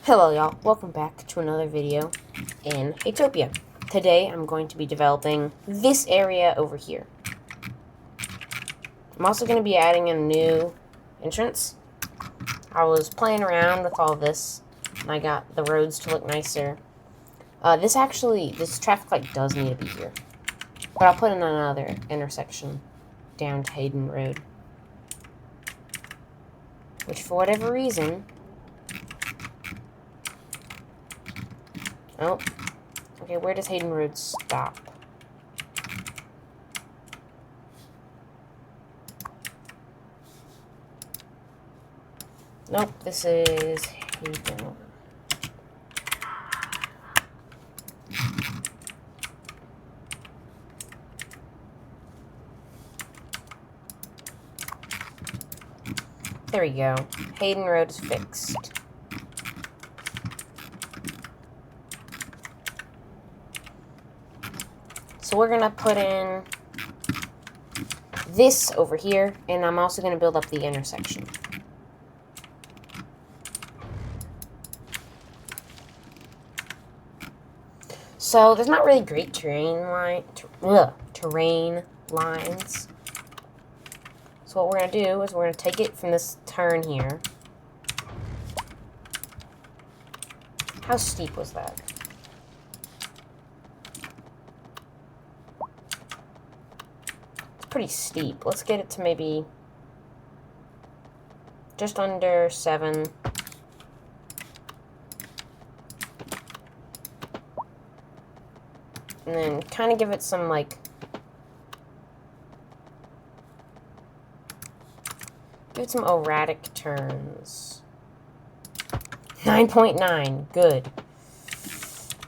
Hello y'all, welcome back to another video in Haytopia. Today I'm going to be developing this area over here. I'm also going to be adding a new entrance. I was playing around with all this and I got the roads to look nicer. This traffic light does need to be here. But I'll put in another intersection down to Hayden Road. Which for whatever reason... Oh. Okay, where does Hayden Road stop? Nope, this is Hayden. There we go. Hayden Road is fixed. So we're gonna put in this over here, and I'm also gonna build up the intersection. So there's not really great terrain lines. So what we're gonna do is we're gonna take it from this turn here. How steep was that? Pretty steep. Let's get it to maybe just under 7. And then kind of give it some, like, give it some erratic turns. 9.9. Good.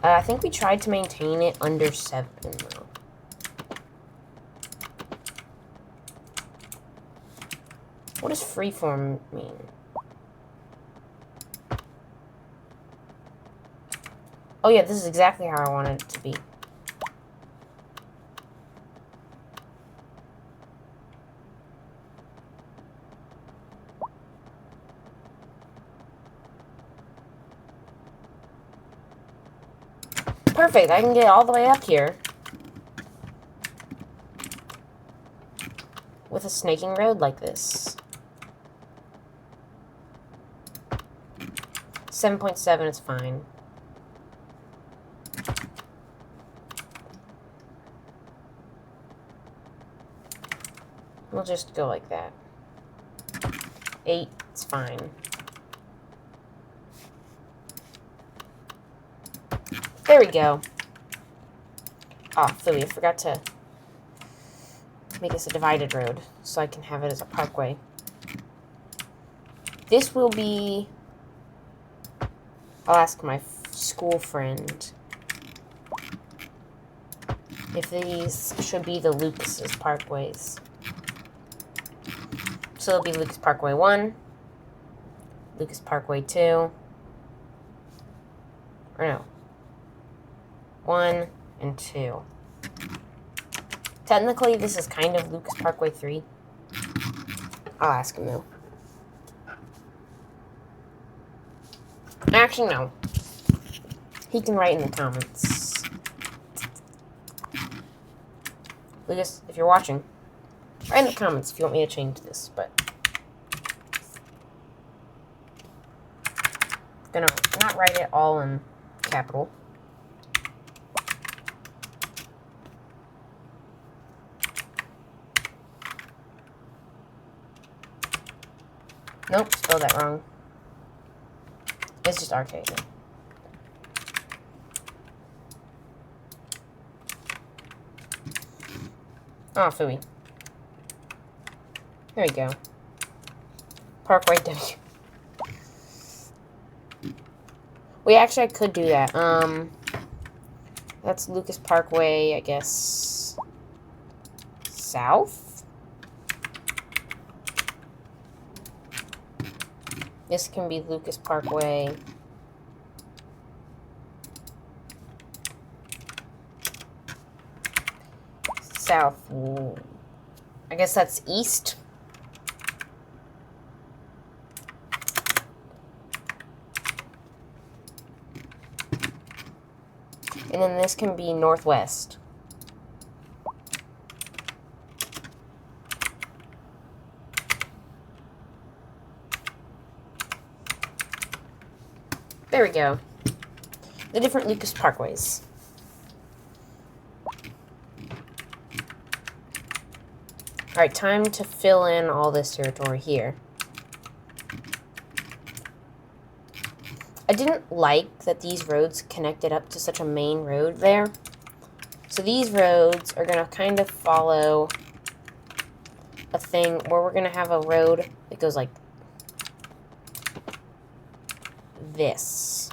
I think we tried to maintain it under 7, though. What does freeform mean? Oh yeah, this is exactly how I wanted it to be. Perfect, I can get all the way up here with a snaking road like this. 7.7 is fine. We'll just go like that. 8 is fine. There we go. Oh, Philly, I forgot to make this a divided road so I can have it as a parkway. This will be... I'll ask my school friend if these should be the Lucas's parkways. So it'll be Lucas Parkway 1, Lucas Parkway 2, or no, 1 and 2. Technically, this is kind of Lucas Parkway 3. I'll ask him though. Actually, no. He can write in the comments. Lucas, if you're watching, write in the comments if you want me to change this, but I'm gonna not write it all in capital. Nope, spelled that wrong. It's just arcade. Oh, phooey. There we go. Parkway W. I could do that. That's Lucas Parkway, I guess, south? This can be Lucas Parkway. South. I guess that's east. And then this can be northwest. There we go. The different Lucas Parkways. Alright, time to fill in all this territory here. I didn't like that these roads connected up to such a main road there. So these roads are going to kind of follow a thing where we're going to have a road that goes like this.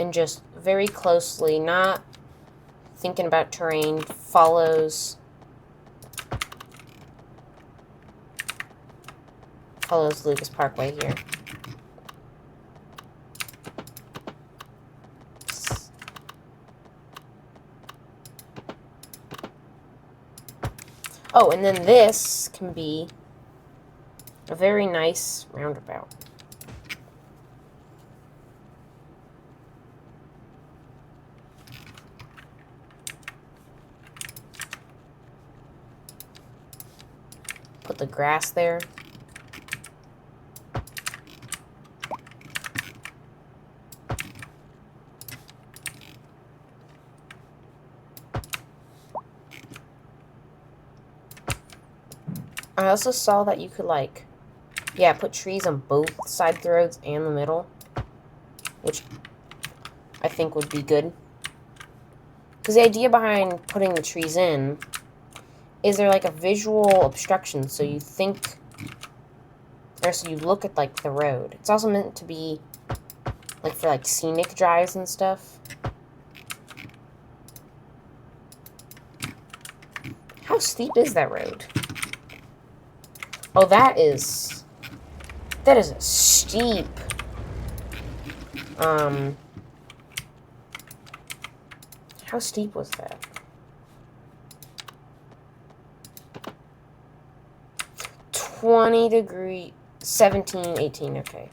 And just very closely, not thinking about terrain, follows Lucas Parkway here. Oh, and then this can be a very nice roundabout. Put the grass there. I also saw that you could, like, yeah, put trees on both sides of the roads and the middle, which I think would be good. Because the idea behind putting the trees in is they're like a visual obstruction, so you think, or so you look at, like, the road. It's also meant to be, like, for, like, scenic drives and stuff. How steep is that road? Oh, that is a steep, how steep was that? 20 degree, 17, 18, okay.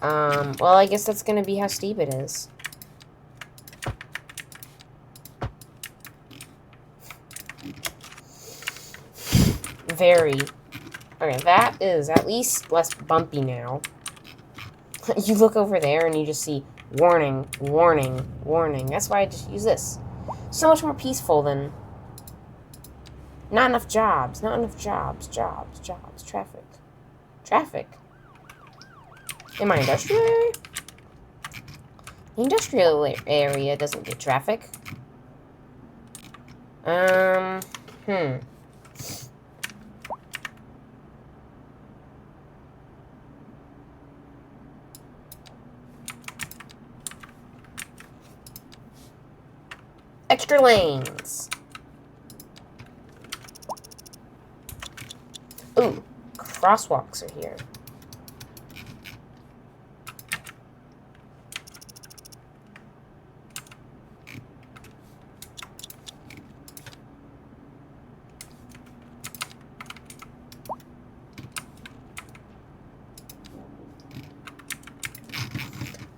Well, I guess that's gonna be how steep it is. Very. Okay, that is at least less bumpy now. You look over there and you just see warning, warning, warning. That's why I just use this. So much more peaceful than not enough jobs, not enough jobs, traffic. Traffic. In my industrial area? The industrial area doesn't get traffic. Extra lanes. Ooh, crosswalks are here.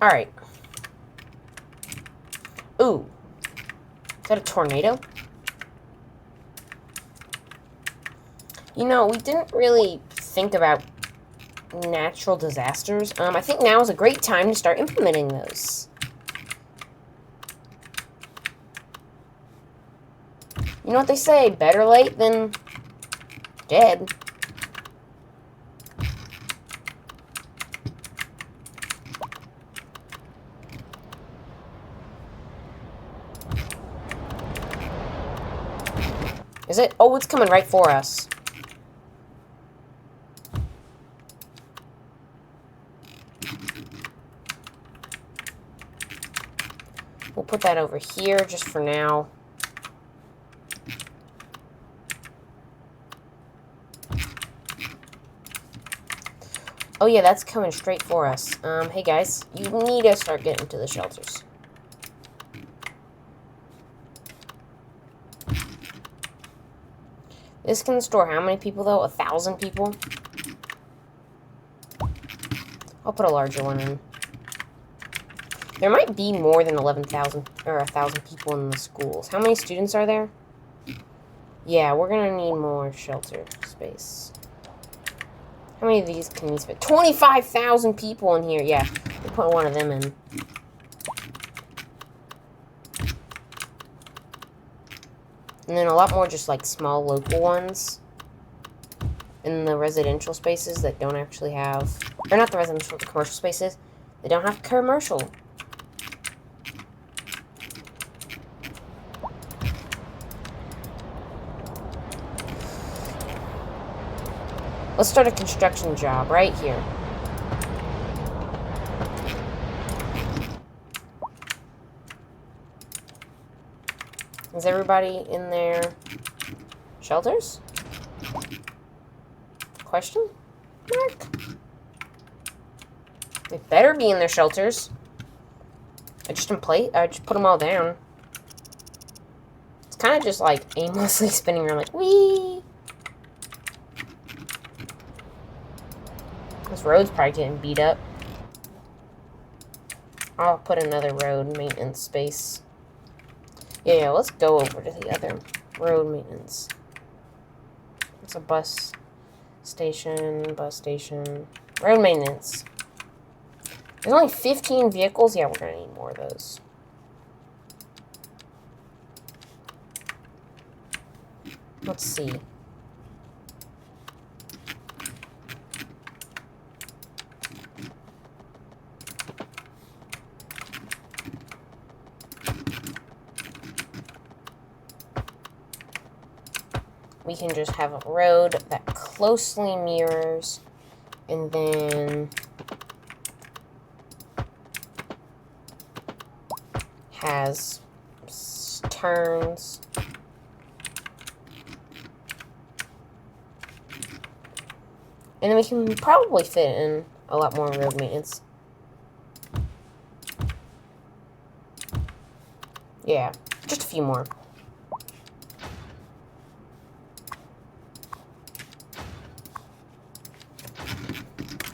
All right. Ooh. Is that a tornado? You know, we didn't really think about natural disasters. I think now is a great time to start implementing those. You know what they say, better late than dead. Is it? Oh, it's coming right for us. We'll put that over here just for now. Oh yeah, that's coming straight for us. Hey guys, you need to start getting to the shelters. This can store how many people, though? 1,000 people? I'll put a larger one in. There might be more than 11,000 or 1,000 people in the schools. How many students are there? Yeah, we're gonna need more shelter space. How many of these can we fit? 25,000 people in here. Yeah, we'll put one of them in. And then a lot more just like small local ones in the residential spaces that don't actually have, or not the residential, the commercial spaces. They don't have commercial. Let's start a construction job right here. Is everybody in their shelters? Question mark? They better be in their shelters. I just put them all down. It's kind of just like aimlessly spinning around like, wee. This road's probably getting beat up. I'll put another road maintenance space. Yeah, let's go over to the other road maintenance. It's a bus station, road maintenance. There's only 15 vehicles. Yeah, we're gonna need more of those. Let's see. We can just have a road that closely mirrors, and then has turns. And then we can probably fit in a lot more road maintenance. Yeah, just a few more.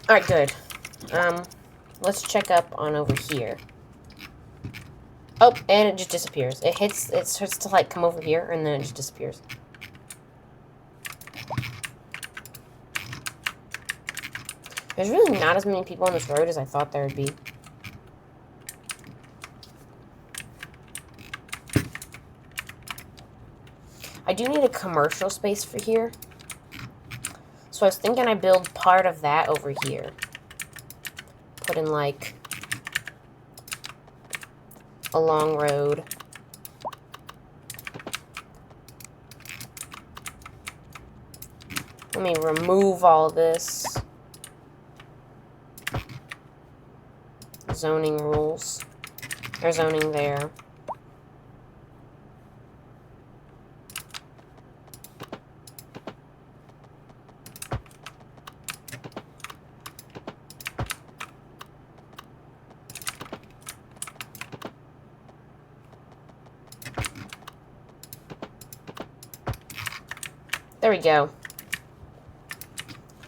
Alright, good. Let's check up on over here. Oh, and it just disappears. It starts to like come over here, and then it just disappears. There's really not as many people on this road as I thought there would be. I do need a commercial space for here. So I was thinking I build part of that over here. Put in like a long road. Let me remove all this. Zoning rules. There's zoning there. There we go.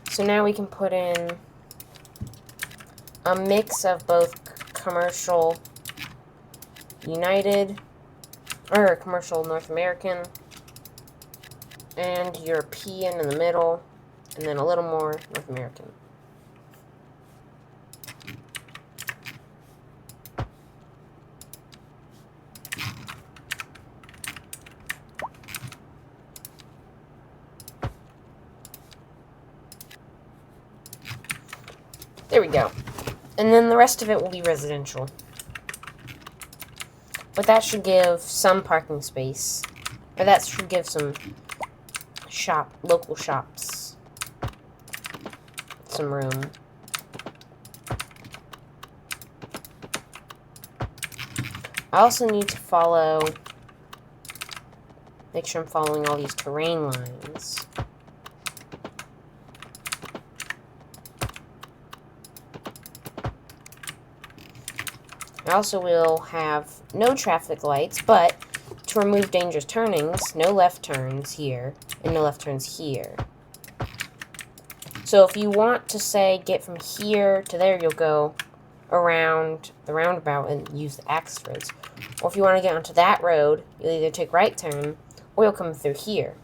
So now we can put in a mix of both commercial United, or commercial North American, and European in the middle, and then a little more North American. There we go. And then the rest of it will be residential. But that should give some parking space. Or that should give some local shops some room. I also need to make sure I'm following all these terrain lines. I also will have no traffic lights, but to remove dangerous turnings, no left turns here, and no left turns here. So if you want to say get from here to there, you'll go around the roundabout and use the access roads. Or if you want to get onto that road, you'll either take right turn or you'll come through here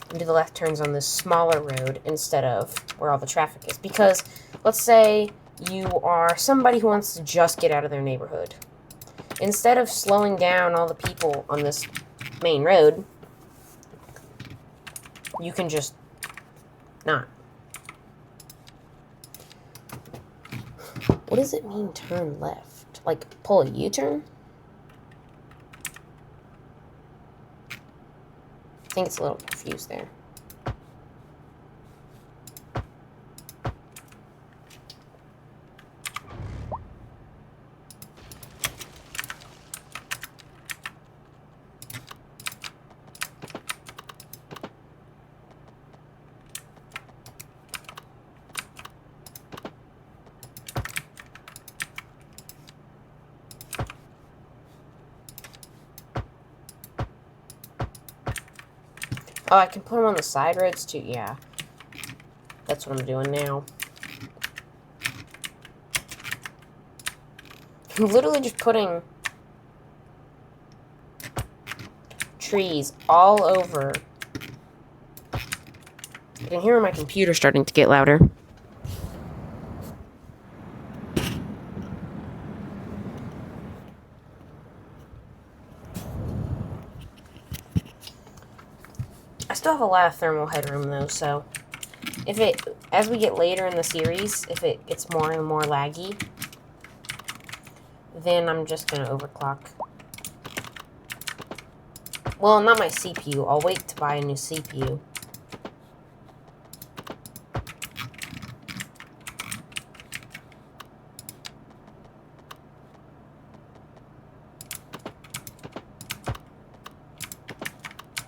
and do the left turns on this smaller road instead of where all the traffic is. Because let's say you are somebody who wants to just get out of their neighborhood. Instead of slowing down all the people on this main road, you can just not. What does it mean turn left? Like pull a U-turn? I think it's a little confused there. Oh, I can put them on the side roads too. Yeah. That's what I'm doing now. I'm literally just putting trees all over. I can hear my computer starting to get louder. I still have a lot of thermal headroom though, so as we get later in the series, if it gets more and more laggy, then I'm just gonna overclock. Well, not my CPU. I'll wait to buy a new CPU.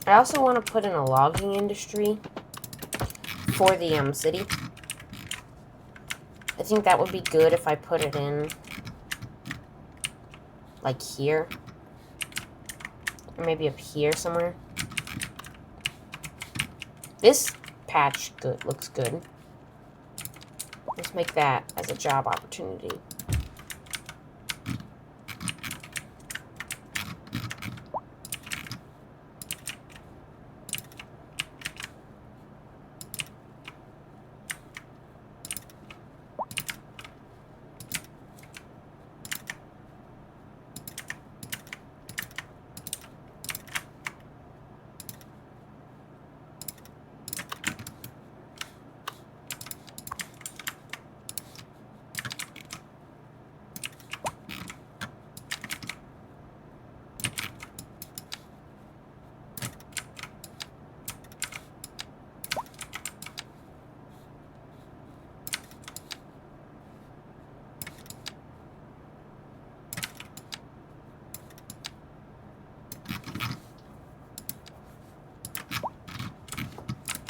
I also want to put in a logging industry for the city. I think that would be good if I put it in like here. Or maybe up here somewhere. This patch looks good. Let's make that as a job opportunity.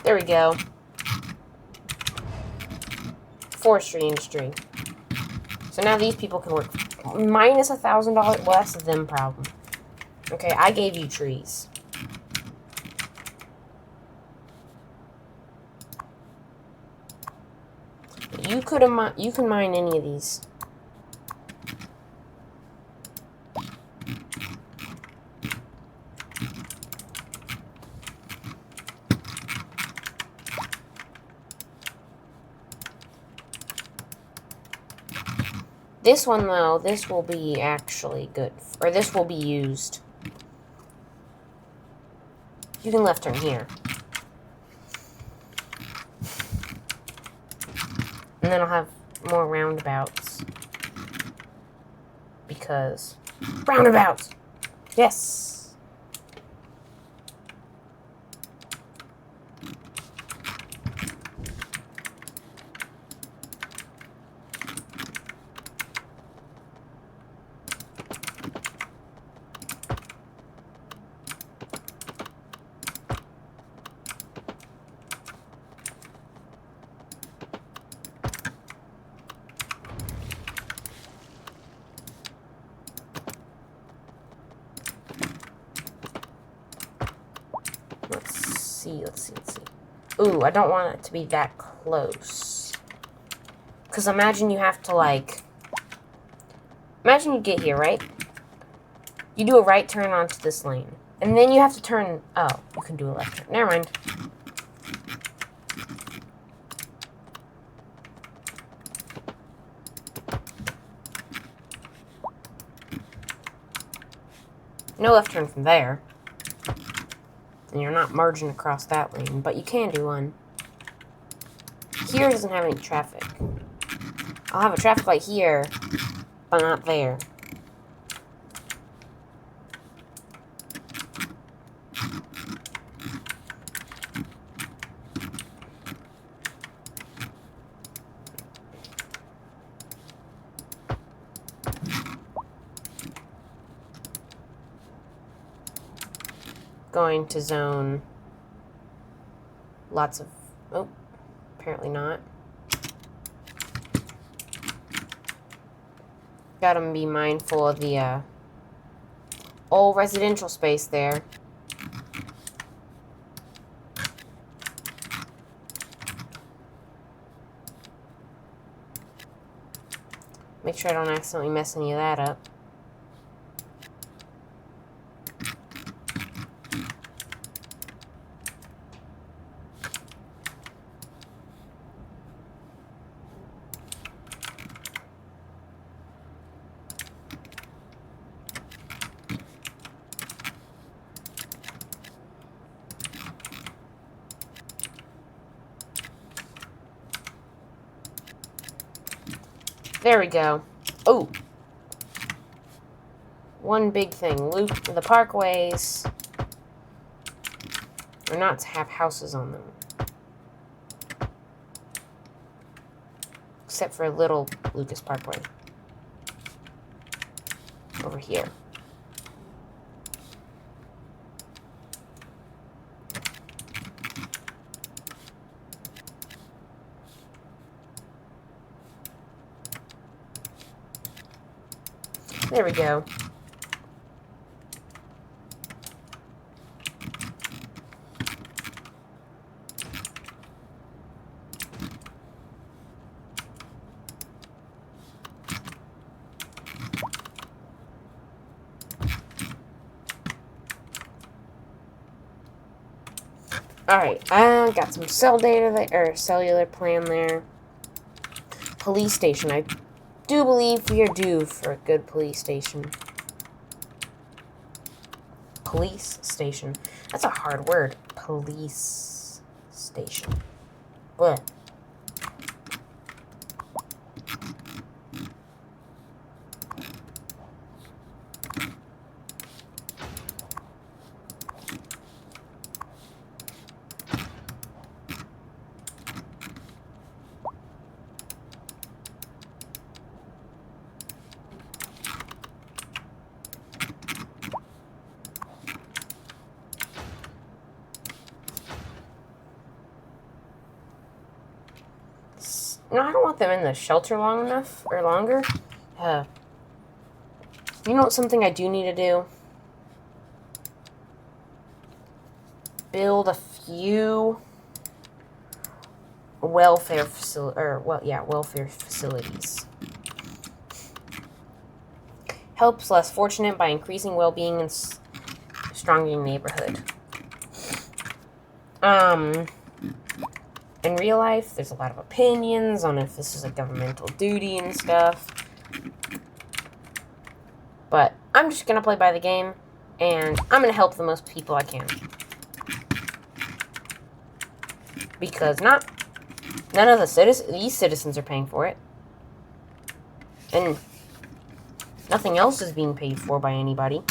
There we go. Forestry industry. So now these people can work minus $1,000. Well, that's a them problem. Okay, I gave you trees. You can mine any of these. This one, though, this will be actually good. Or this will be used. You can left turn here. And then I'll have more roundabouts. Because... roundabouts! Yes! Let's see. Ooh, I don't want it to be that close. Because imagine you have to, like, Imagine you get here, right? You do a right turn onto this lane. And then you have to turn... Oh, you can do a left turn. Never mind. No left turn from there. And you're not merging across that lane, but you can do one. Here doesn't have any traffic. I'll have a traffic light here, but not there. Going to zone lots of... Oh, apparently not. Gotta be mindful of the old residential space there. Make sure I don't accidentally mess any of that up. There we go. Oh! One big thing. Loop the parkways are not to have houses on them. Except for Little Lucas Parkway. Over here. There we go. Alright, I got some cell data there, or cellular plan there. Police station. I do believe we are due for a good police station. Police station. That's a hard word. Police station. What? No, I don't want them in the shelter long enough, or longer. You know what, something I do need to do? Build a few welfare facilities. Helps less fortunate by increasing well-being and strengthening neighborhood. In real life, there's a lot of opinions on if this is a governmental duty and stuff. But I'm just going to play by the game, and I'm going to help the most people I can. Because none of these citizens are paying for it. And nothing else is being paid for by anybody.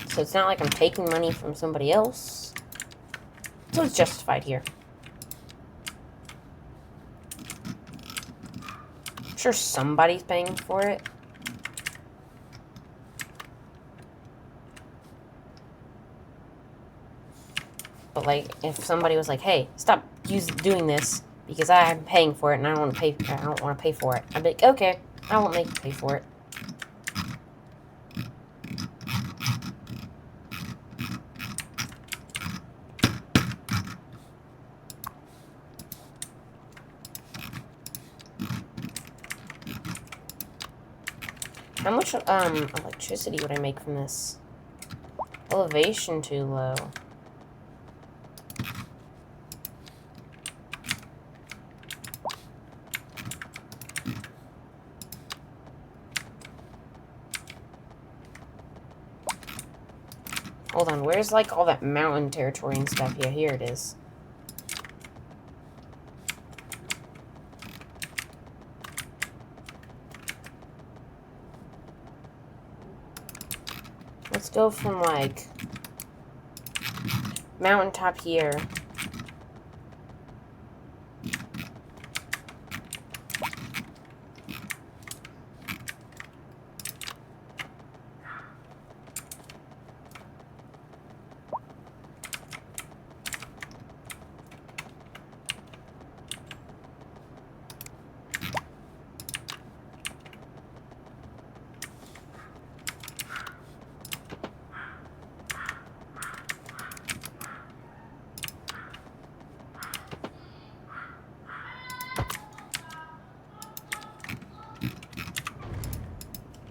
So it's not like I'm taking money from somebody else. So it's justified here. I'm sure somebody's paying for it. But like, if somebody was like, "Hey, stop doing this because I'm paying for it and I don't want to pay for it," I'd be like, "Okay, I won't make you pay for it." How much electricity would I make from this? Elevation too low. Hold on, where's like all that mountain territory and stuff? Yeah, here it is. Let's go from like mountaintop here.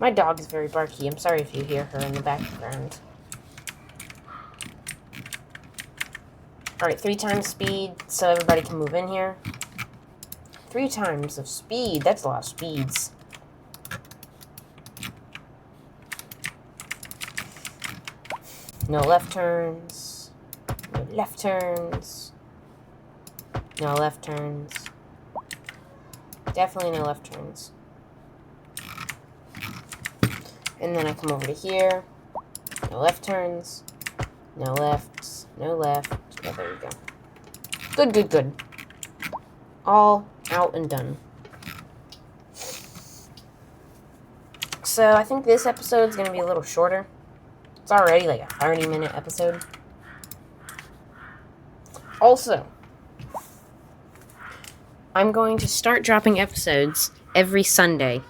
My dog is very barky. I'm sorry if you hear her in the background. Alright, 3 times speed so everybody can move in here. 3 times of speed. That's a lot of speeds. No left turns. No left turns. No left turns. Definitely no left turns. And then I come over to here. No left turns. No lefts. No left. Yeah, there we go. Good, good, good. All out and done. So I think this episode is going to be a little shorter. It's already like a 30-minute episode. Also, I'm going to start dropping episodes every Sunday.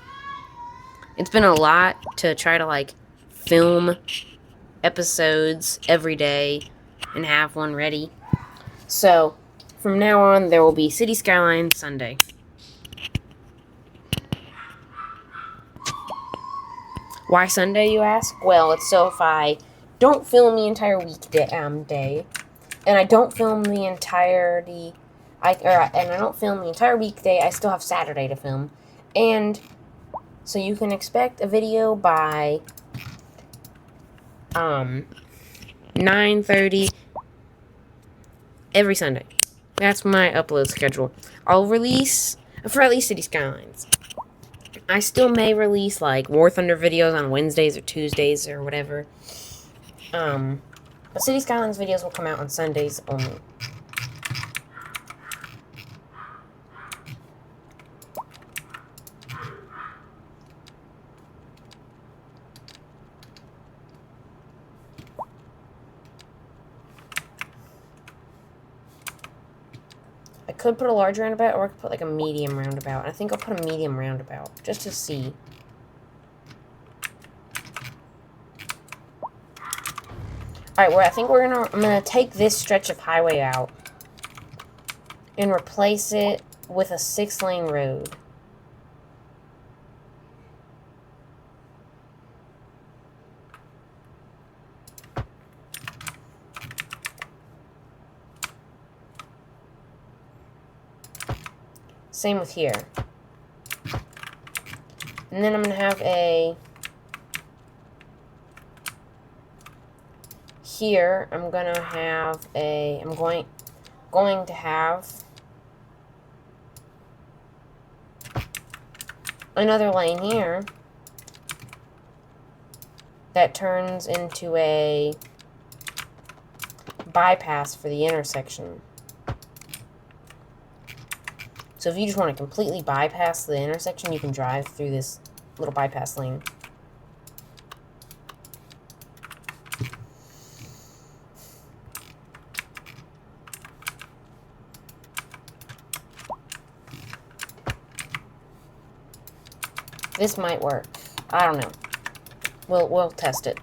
It's been a lot to try to, like, film episodes every day and have one ready. So, from now on, there will be City Skylines Sunday. Why Sunday, you ask? Well, it's so if I don't film the entire weekday, and I don't film the entirety, and I don't film the entire weekday, I still have Saturday to film. And so you can expect a video by 9:30 every Sunday. That's my upload schedule. I'll release for at least City Skylines. I still may release like War Thunder videos on Wednesdays or Tuesdays or whatever. But City Skylines videos will come out on Sundays only. I could put a large roundabout, or I could put like a medium roundabout. I think I'll put a medium roundabout, just to see. Alright, well, I think I'm gonna take this stretch of highway out and replace it with a 6-lane road. Same with here. And then I'm going to have here, I'm going to have I'm going to have another lane here that turns into a bypass for the intersection. So if you just want to completely bypass the intersection, you can drive through this little bypass lane. This might work. I don't know. We'll test it.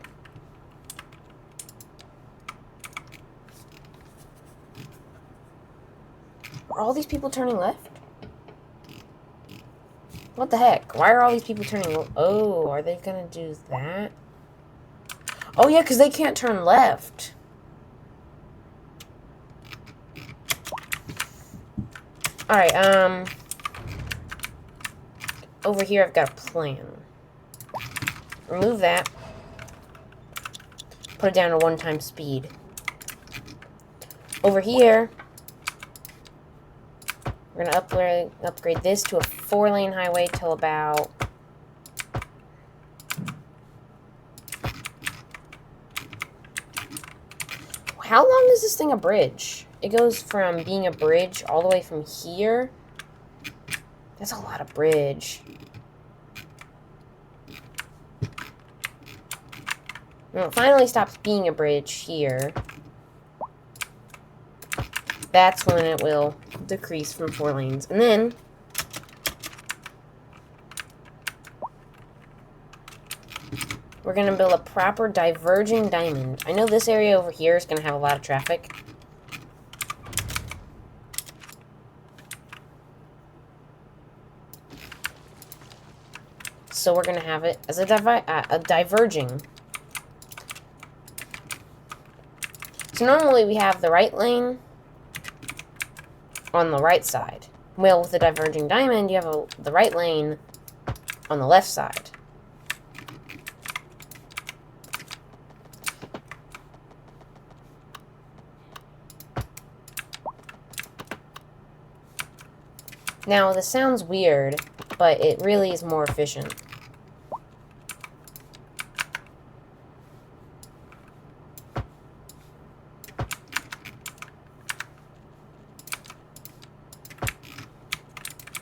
Are all these people turning left? What the heck? Why are all these people turning... Oh, are they gonna do that? Oh, yeah, because they can't turn left. Alright, over here I've got a plan. Remove that. Put it down to 1 times speed. Over here, we're gonna upgrade this to a 4-lane highway till about... How long is this thing a bridge? It goes from being a bridge all the way from here. That's a lot of bridge. When it finally stops being a bridge here, that's when it will decrease from 4 lanes. And then we're going to build a proper diverging diamond. I know this area over here is going to have a lot of traffic. So we're going to have it as a diverging. So normally we have the right lane on the right side. Well, with the diverging diamond, you have the right lane on the left side. Now, this sounds weird, but it really is more efficient.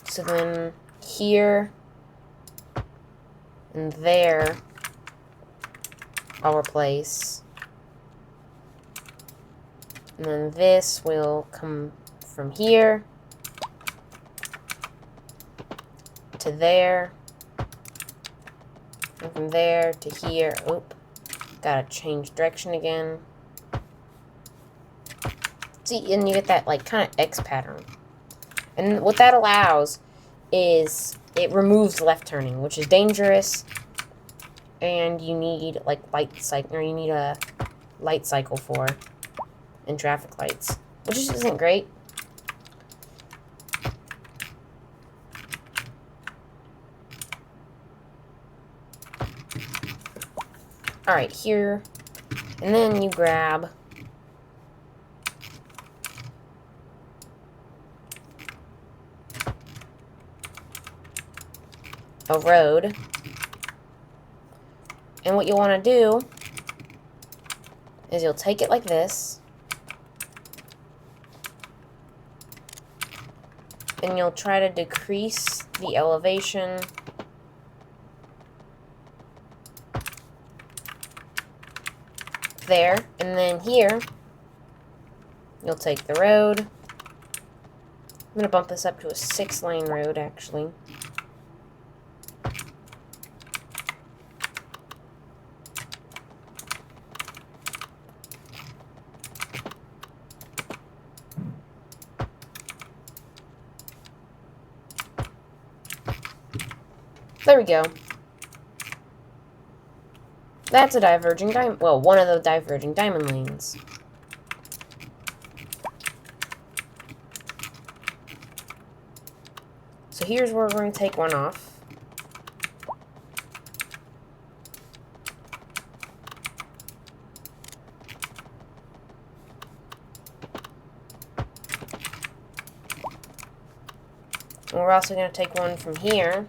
So then here and there I'll replace. And then this will come from here to there. And from there to here. Oop. Gotta change direction again. See, and you get that like kind of X pattern. And what that allows is it removes left turning, which is dangerous, and you need like you need a light cycle for in traffic lights, which just isn't great. All right, here, and then you grab a road, and what you'll want to do is you'll take it like this, and you'll try to decrease the elevation there, and then here you'll take the road. I'm going to bump this up to a 6-lane road, actually. There we go. That's a diverging diamond. Well, one of the diverging diamond lanes. So here's where we're going to take one off. And we're also going to take one from here.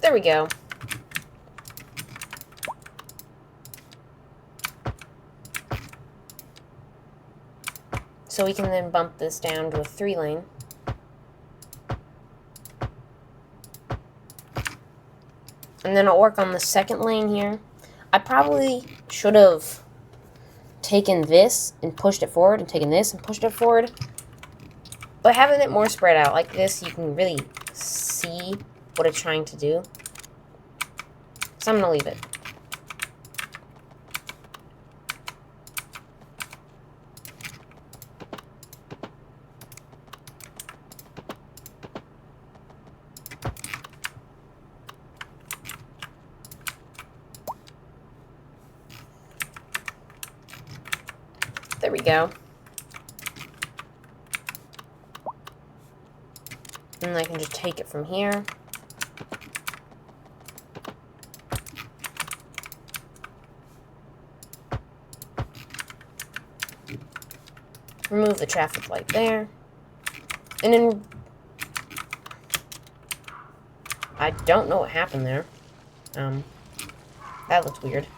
There we go. So we can then bump this down to a 3-lane. And then I'll work on the 2nd lane here. I probably should have taken this and pushed it forward and taken this and pushed it forward. But having it more spread out like this, you can really see what it's trying to do. So I'm going to leave it. There we go. And I can just take it from here. Remove the traffic light there. And then I don't know what happened there. That looked weird.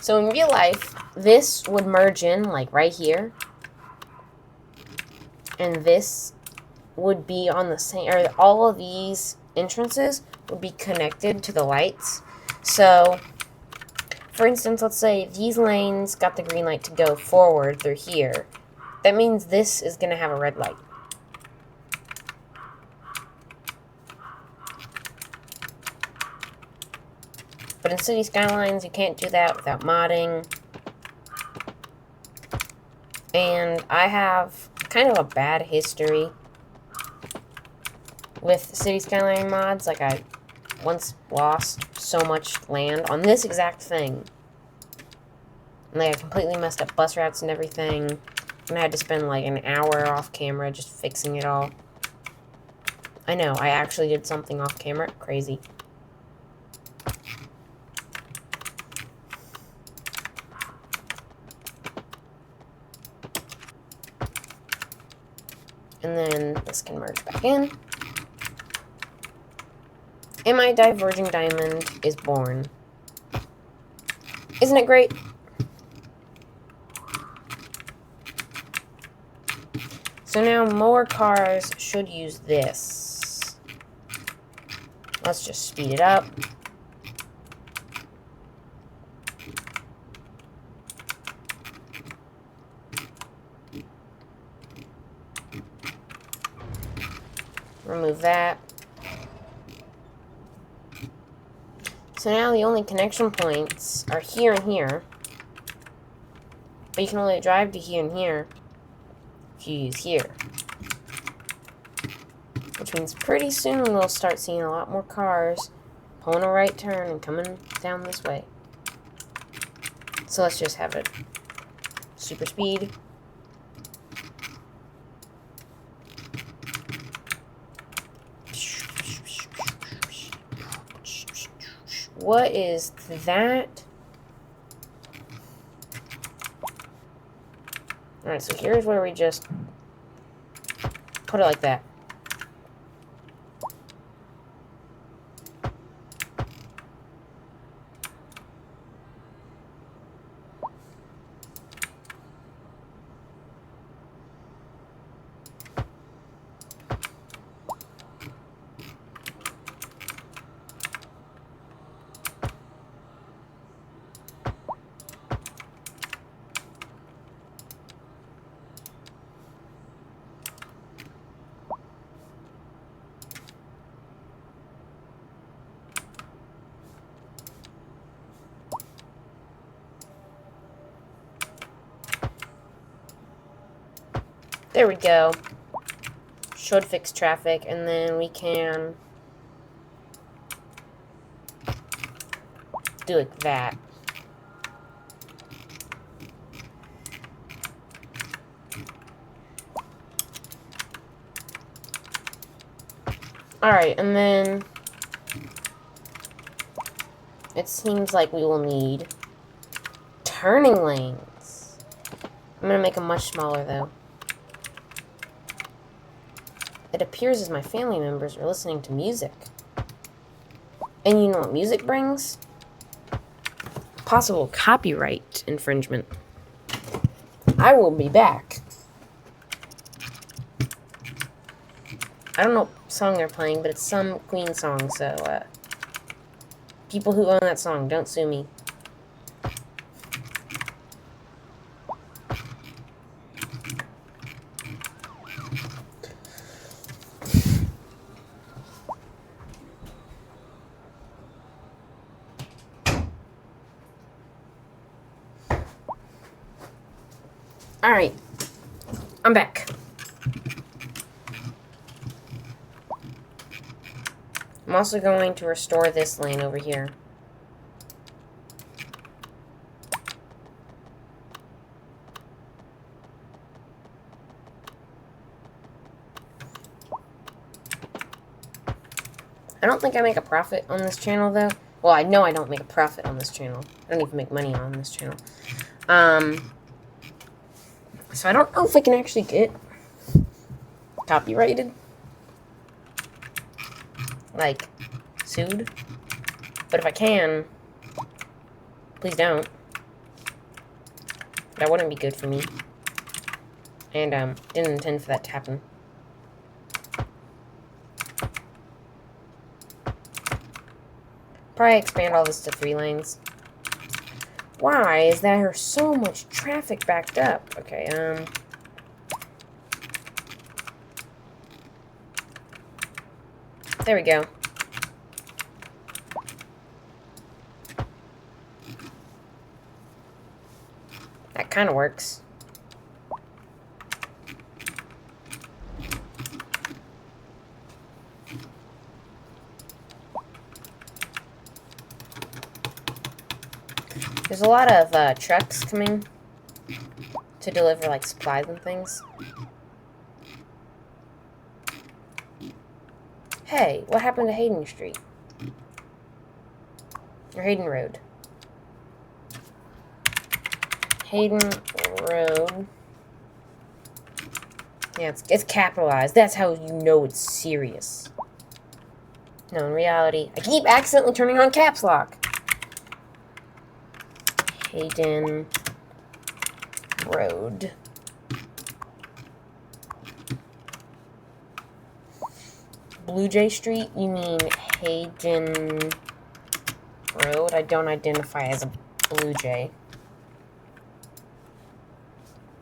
So in real life, this would merge in like right here. And this would be on the same, or all of these entrances would be connected to the lights. So for instance, let's say these lanes got the green light to go forward through here. That means this is going to have a red light. But in City Skylines, you can't do that without modding. And I have kind of a bad history with City Skyline mods. Like, I once lost so much land on this exact thing. And like, I completely messed up bus routes and everything. And I had to spend like an hour off camera just fixing it all. I know, I actually did something off camera. Crazy. And then this can merge back in. And my diverging diamond is born. Isn't it great? So now more cars should use this. Let's just speed it up. Remove that. So now the only connection points are here and here. But you can only drive to here and here if you use here. Which means pretty soon we'll start seeing a lot more cars pulling a right turn and coming down this way. So let's just have it super speed. What is that? Alright, so here's where we just put it like that. There we go. Should fix traffic, and then we can do like that. Alright, and then it seems like we will need turning lanes. I'm going to make them much smaller, though. It appears as my family members are listening to music. And you know what music brings? Possible copyright infringement. I will be back. I don't know what song they're playing, but it's some Queen song, so, people who own that song, don't sue me. Alright. I'm back. I'm also going to restore this lane over here. I don't think I make a profit on this channel, though. Well, I know I don't make a profit on this channel. I don't even make money on this channel. So I don't know if I can actually get copyrighted. Like, sued. But if I can, please don't. That wouldn't be good for me. And, didn't intend for that to happen. Probably expand all this to 3 lanes. Why is there so much traffic backed up? Okay, there we go. That kind of works. There's a lot of trucks coming to deliver, like, supplies and things. Hey, what happened to Hayden Street? Or Hayden Road? Hayden Road. Yeah, it's capitalized. That's how you know it's serious. No, in reality, I keep accidentally turning on caps lock. Hayden Road. Blue Jay Street? You mean Hayden Road? I don't identify as a Blue Jay.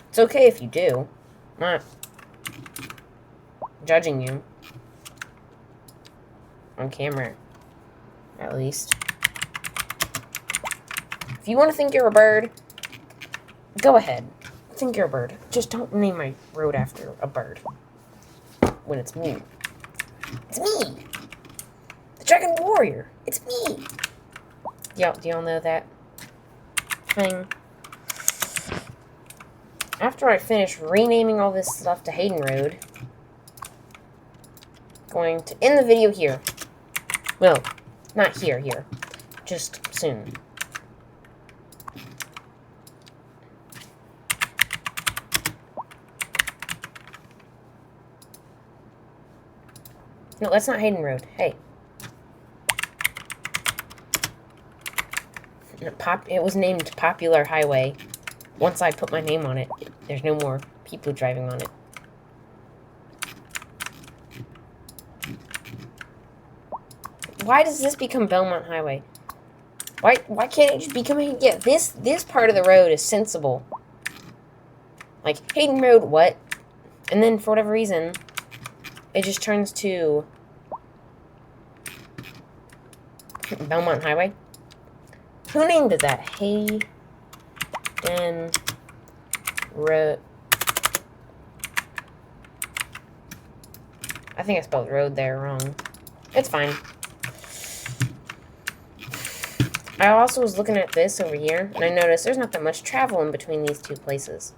It's okay if you do. I'm not judging you. On camera, at least. If you want to think you're a bird, go ahead. Think you're a bird. Just don't name my road after a bird. When it's me. It's me! The Dragon Warrior! It's me! Do y'all know that thing? After I finish renaming all this stuff to Hayden Road, I'm going to end the video here. Well, not here. Just soon. No, that's not Hayden Road. Hey. It was named Popular Highway. Once I put my name on it, there's no more people driving on it. Why does this become Belmont Highway? Why can't it just become... Yeah, this part of the road is sensible. Like, Hayden Road, what? And then, for whatever reason, it just turns to Belmont Highway. Who named it that? Hayden Road. I think I spelled road there wrong. It's fine. I also was looking at this over here, and I noticed there's not that much travel in between these two places.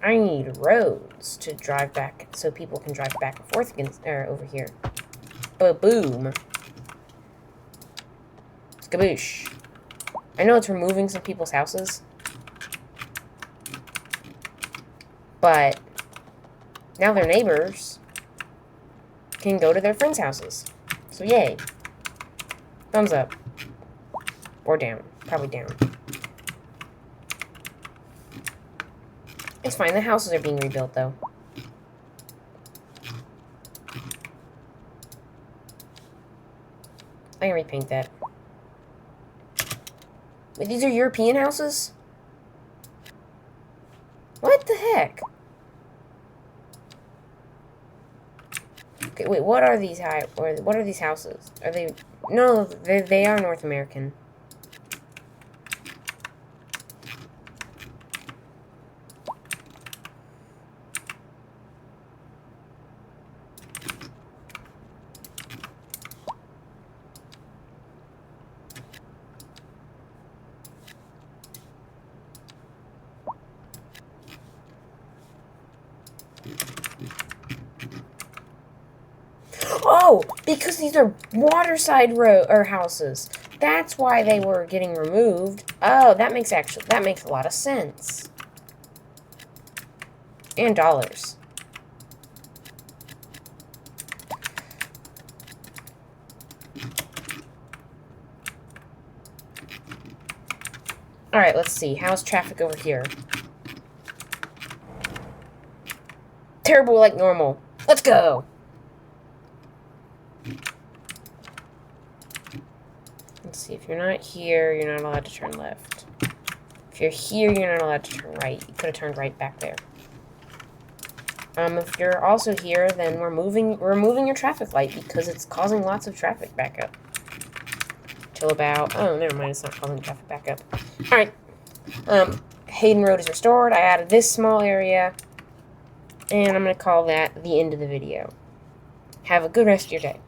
I need roads to drive back, so people can drive back and forth against, over here. Ba-boom. Skaboosh. I know it's removing some people's houses, but now their neighbors can go to their friends' houses. So yay. Thumbs up. Or down. Probably down. It's fine. The houses are being rebuilt, though. I can repaint that. Wait, these are European houses? What the heck? Okay, wait, what are these what are these houses? Are they... No, they are North American. Because these are waterside houses. That's why they were getting removed. Oh, that makes a lot of sense. And dollars. Alright, let's see. How's traffic over here? Terrible like normal. Let's go! Let's see. If you're not here, you're not allowed to turn left. If you're here, you're not allowed to turn right. You could have turned right back there. If you're also here, then we're moving your traffic light because it's causing lots of traffic backup. Till about, oh, never mind, it's not causing traffic backup. Alright. Hayden Road is restored. I added this small area. And I'm going to call that the end of the video. Have a good rest of your day.